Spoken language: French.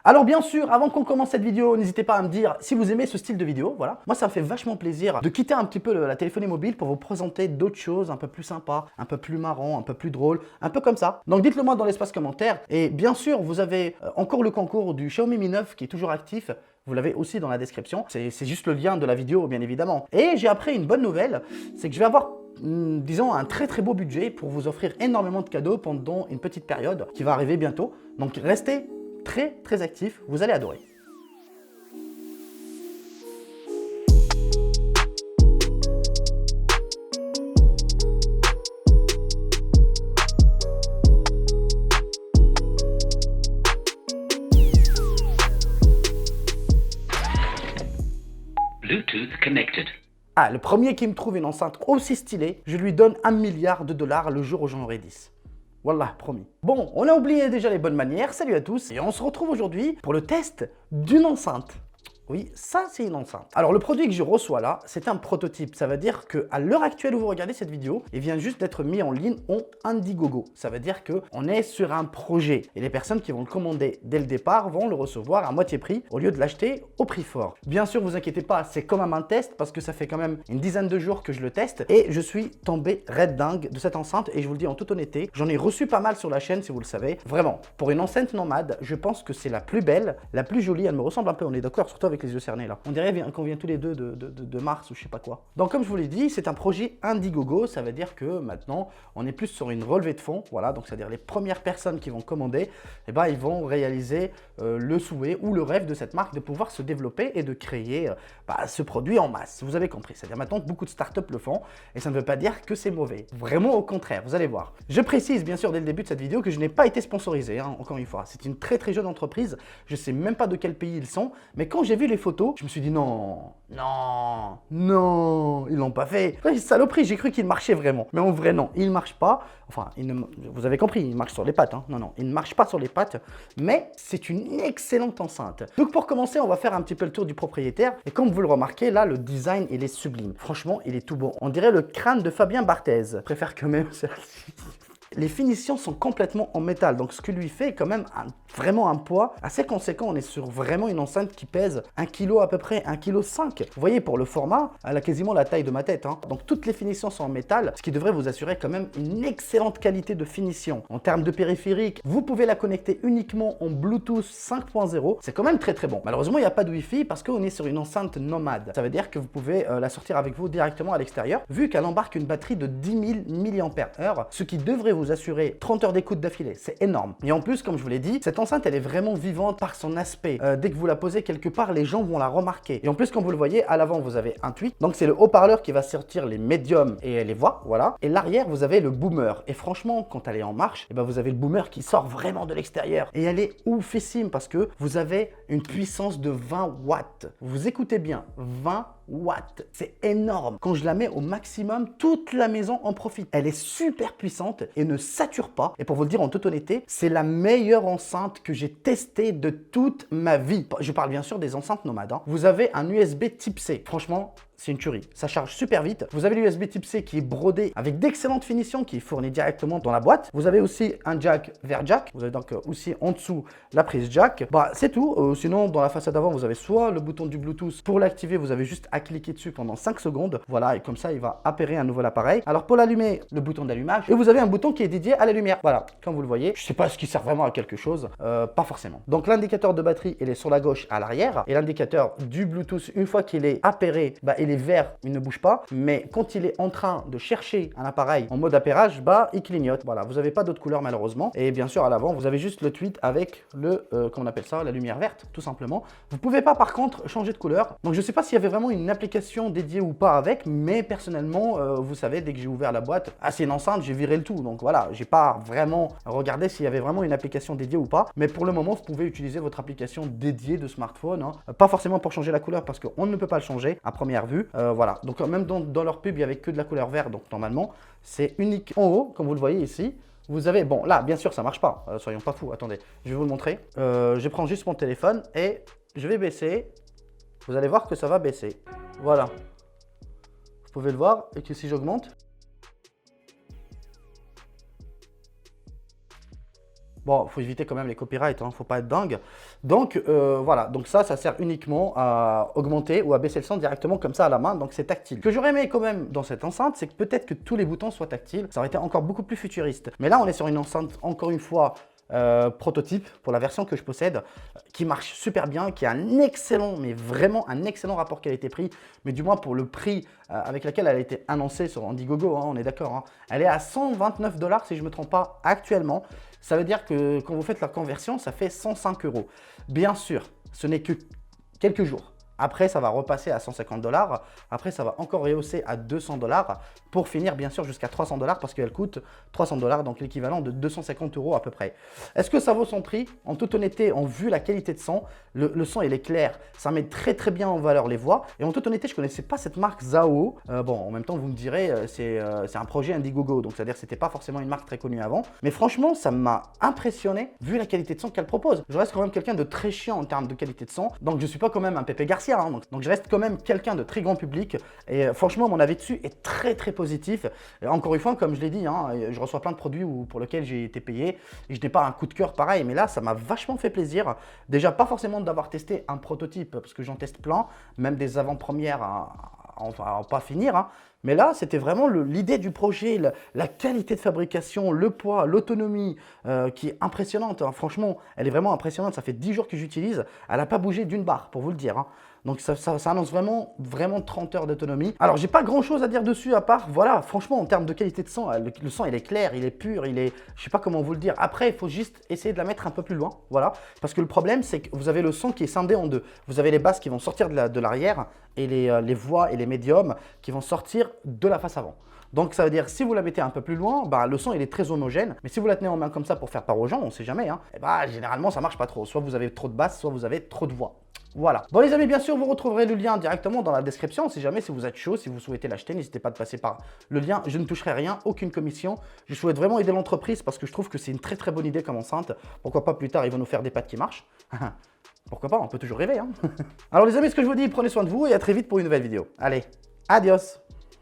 Alors bien sûr, avant qu'on commence cette vidéo, n'hésitez pas à me dire si vous aimez ce style de vidéo, voilà. Moi, ça me fait vachement plaisir de quitter un petit peu la téléphonie mobile pour vous présenter d'autres choses un peu plus sympas, un peu plus marrant, un peu plus drôle, un peu comme ça. Donc dites-le moi dans l'espace commentaire. Et bien sûr, vous avez encore le concours du Xiaomi Mi 9 qui est toujours actif. Vous l'avez aussi dans la description. C'est juste le lien de la vidéo, bien évidemment. Et j'ai appris une bonne nouvelle, c'est que je vais avoir disons un très beau budget pour vous offrir énormément de cadeaux pendant une petite période qui va arriver bientôt. Donc restez très actifs, vous allez adorer. Bluetooth connected. Ah, le premier qui me trouve une enceinte aussi stylée, je lui donne 1 milliard de dollars le jour où j'en aurai 10. Wallah, promis. Bon, on a oublié déjà les bonnes manières, salut à tous, et on se retrouve aujourd'hui pour le test d'une enceinte. Oui, ça c'est une enceinte. Alors le produit que je reçois là, c'est un prototype. Ça veut dire qu'à l'heure actuelle où vous regardez cette vidéo, il vient juste d'être mis en ligne en Indiegogo. Ça veut dire qu'on est sur un projet. Et les personnes qui vont le commander dès le départ vont le recevoir à moitié prix au lieu de l'acheter au prix fort. Bien sûr, vous inquiétez pas, c'est quand même un test parce que ça fait quand même une dizaine de jours que je le teste. Et je suis tombé red dingue de cette enceinte. Et je vous le dis en toute honnêteté, j'en ai reçu pas mal sur la chaîne si vous le savez. Vraiment, pour une enceinte nomade, je pense que c'est la plus belle, la plus jolie. Elle me ressemble un peu, on est d'accord, surtout avec les yeux cernés là. On dirait qu'on vient tous les deux de Mars ou je sais pas quoi. Donc comme je vous l'ai dit, c'est un projet Indiegogo, ça veut dire que maintenant on est plus sur une relevée de fonds, voilà, donc c'est-à-dire les premières personnes qui vont commander, eh ben, ils vont réaliser le souhait ou le rêve de cette marque de pouvoir se développer et de créer ce produit en masse. Vous avez compris, c'est-à-dire maintenant beaucoup de startups le font et ça ne veut pas dire que c'est mauvais. Vraiment au contraire, vous allez voir. Je précise bien sûr dès le début de cette vidéo que je n'ai pas été sponsorisé, hein, encore une fois. C'est une très jeune entreprise, je ne sais même pas de quel pays ils sont, mais quand j'ai vu les photos, je me suis dit non, ils l'ont pas fait. Saloperie, j'ai cru qu'il marchait vraiment. Mais en vrai, non, il ne marche pas. Enfin, vous avez compris, il marche sur les pattes. Hein. Non, il ne marche pas sur les pattes, mais c'est une excellente enceinte. Donc pour commencer, on va faire un petit peu le tour du propriétaire. Et comme vous le remarquez, là, le design, il est sublime. Franchement, il est tout beau. On dirait le crâne de Fabien Barthez. Je préfère quand même celle-ci. Les finitions sont complètement en métal, donc ce qui lui fait quand même vraiment un poids assez conséquent. On est sur vraiment une enceinte qui pèse 1 kg à peu près, 1,5 kg. Vous voyez, pour le format, elle a quasiment la taille de ma tête. Hein. Donc toutes les finitions sont en métal, ce qui devrait vous assurer quand même une excellente qualité de finition. En termes de périphérique, vous pouvez la connecter uniquement en Bluetooth 5.0. C'est quand même très bon. Malheureusement, il n'y a pas de Wi-Fi parce qu'on est sur une enceinte nomade. Ça veut dire que vous pouvez la sortir avec vous directement à l'extérieur, vu qu'elle embarque une batterie de 10 000 mAh, ce qui devrait vous assurer 30 heures d'écoute d'affilée. C'est énorme. Et en plus, comme je vous l'ai dit, cette enceinte, elle est vraiment vivante par son aspect. Dès que vous la posez quelque part, les gens vont la remarquer. Et en plus, comme vous le voyez, à l'avant, vous avez un tweet. Donc, c'est le haut-parleur qui va sortir les médiums et les voix, voilà. Et l'arrière, vous avez le boomer. Et franchement, quand elle est en marche, eh ben, vous avez le boomer qui sort vraiment de l'extérieur. Et elle est oufissime parce que vous avez une puissance de 20 watts. Vous écoutez bien, 20 watts. C'est énorme. Quand je la mets au maximum, toute la maison en profite. Elle est super puissante et ne sature pas. Et pour vous le dire en toute honnêteté, c'est la meilleure enceinte que j'ai testée de toute ma vie. Je parle bien sûr des enceintes nomades. Hein. Vous avez un USB Type C. Franchement, c'est une tuerie. Ça charge super vite. Vous avez l'USB Type C qui est brodé avec d'excellentes finitions qui est fourni directement dans la boîte. Vous avez aussi un jack vers jack. Vous avez donc aussi en dessous la prise jack. C'est tout. Sinon, dans la façade avant, vous avez soit le bouton du Bluetooth. Pour l'activer, vous avez juste à cliquer dessus pendant 5 secondes. Voilà, et comme ça, il va appairer un nouvel appareil. Alors pour l'allumer, le bouton d'allumage. Et vous avez un bouton qui est dédié à la lumière. Voilà, comme vous le voyez. Je ne sais pas ce qui sert vraiment à quelque chose. Pas forcément. Donc l'indicateur de batterie, il est sur la gauche à l'arrière. Et l'indicateur du Bluetooth, une fois qu'il est appairé, il est vert, il ne bouge pas, mais quand il est en train de chercher un appareil en mode appairage, il clignote. Voilà, vous n'avez pas d'autre couleur malheureusement. Et bien sûr, à l'avant, vous avez juste le tweet avec le, comment on appelle ça, la lumière verte, tout simplement. Vous ne pouvez pas par contre changer de couleur. Donc je ne sais pas s'il y avait vraiment une application dédiée ou pas avec, mais personnellement, vous savez, dès que j'ai ouvert la boîte, c'est une enceinte, j'ai viré le tout. Donc voilà, j'ai pas vraiment regardé s'il y avait vraiment une application dédiée ou pas. Mais pour le moment, vous pouvez utiliser votre application dédiée de smartphone. Hein. Pas forcément pour changer la couleur parce qu'on ne peut pas le changer à première vue. Voilà, donc même dans leur pub, il n'y avait que de la couleur verte, donc normalement, c'est unique en haut, comme vous le voyez ici. Vous avez, bon là, bien sûr, ça marche pas, soyons pas fous, attendez, je vais vous le montrer. Je prends juste mon téléphone et je vais baisser. Vous allez voir que ça va baisser. Voilà. Vous pouvez le voir, et que si j'augmente, Bon, faut éviter quand même les copyrights, hein, faut pas être dingue. Donc voilà, donc ça sert uniquement à augmenter ou à baisser le son directement comme ça à la main, donc c'est tactile. Ce que j'aurais aimé quand même dans cette enceinte, c'est que peut-être que tous les boutons soient tactiles, ça aurait été encore beaucoup plus futuriste. Mais là, on est sur une enceinte, encore une fois, prototype pour la version que je possède, qui marche super bien, qui a un excellent, mais vraiment un excellent rapport qualité-prix, mais du moins pour le prix avec lequel elle a été annoncée sur Indiegogo, hein, on est d'accord, hein. Elle est à 129 $ si je ne me trompe pas actuellement. Ça veut dire que quand vous faites la conversion, ça fait 105 €. Bien sûr, ce n'est que quelques jours. Après, ça va repasser à 150 $. Après, ça va encore rehausser à 200 $ pour finir, bien sûr, jusqu'à 300 $ parce qu'elle coûte 300 $, donc l'équivalent de 250 € à peu près. Est-ce que ça vaut son prix? En toute honnêteté, en vue la qualité de son, le son, il est clair. Ça met très, très bien en valeur les voix. Et en toute honnêteté, je ne connaissais pas cette marque Zao. Bon, en même temps, vous me direz, c'est un projet Indiegogo. Donc, c'est-à-dire que ce n'était pas forcément une marque très connue avant. Mais franchement, ça m'a impressionné vu la qualité de son qu'elle propose. Je reste quand même quelqu'un de très chiant en termes de qualité de son. Donc, je ne suis pas quand même un Pépé Garcia. Hein, donc je reste quand même quelqu'un de très grand public et franchement mon avis dessus est très très positif. Et encore une fois, comme je l'ai dit, hein, je reçois plein de produits pour lesquels j'ai été payé et je n'ai pas un coup de cœur pareil, mais là ça m'a vachement fait plaisir. Déjà pas forcément d'avoir testé un prototype parce que j'en teste plein, même des avant-premières à pas finir, hein. Mais là, c'était vraiment l'idée du projet, la qualité de fabrication, le poids, l'autonomie qui est impressionnante, hein. Franchement, elle est vraiment impressionnante. Ça fait 10 jours que j'utilise. Elle n'a pas bougé d'une barre, pour vous le dire, hein. Donc ça annonce vraiment, vraiment 30 heures d'autonomie. Alors, j'ai pas grand-chose à dire dessus à part, voilà, franchement, en termes de qualité de son, le son, il est clair, il est pur, il est, je sais pas comment vous le dire. Après, il faut juste essayer de la mettre un peu plus loin, voilà. Parce que le problème, c'est que vous avez le son qui est scindé en deux. Vous avez les basses qui vont sortir de l'arrière et les voix et les médiums qui vont sortir de la face avant. Donc ça veut dire si vous la mettez un peu plus loin, bah, le son il est très homogène. Mais si vous la tenez en main comme ça pour faire part aux gens, on sait jamais, hein, et bah, généralement ça marche pas trop. Soit vous avez trop de basses, soit vous avez trop de voix. Voilà. Bon les amis, bien sûr, vous retrouverez le lien directement dans la description. Si jamais, si vous êtes chaud, si vous souhaitez l'acheter, n'hésitez pas de passer par le lien. Je ne toucherai rien, aucune commission. Je souhaite vraiment aider l'entreprise parce que je trouve que c'est une très très bonne idée comme enceinte. Pourquoi pas plus tard, ils vont nous faire des pattes qui marchent. Pourquoi pas, on peut toujours rêver, hein. Alors les amis, ce que je vous dis, prenez soin de vous et à très vite pour une nouvelle vidéo. Allez, adios.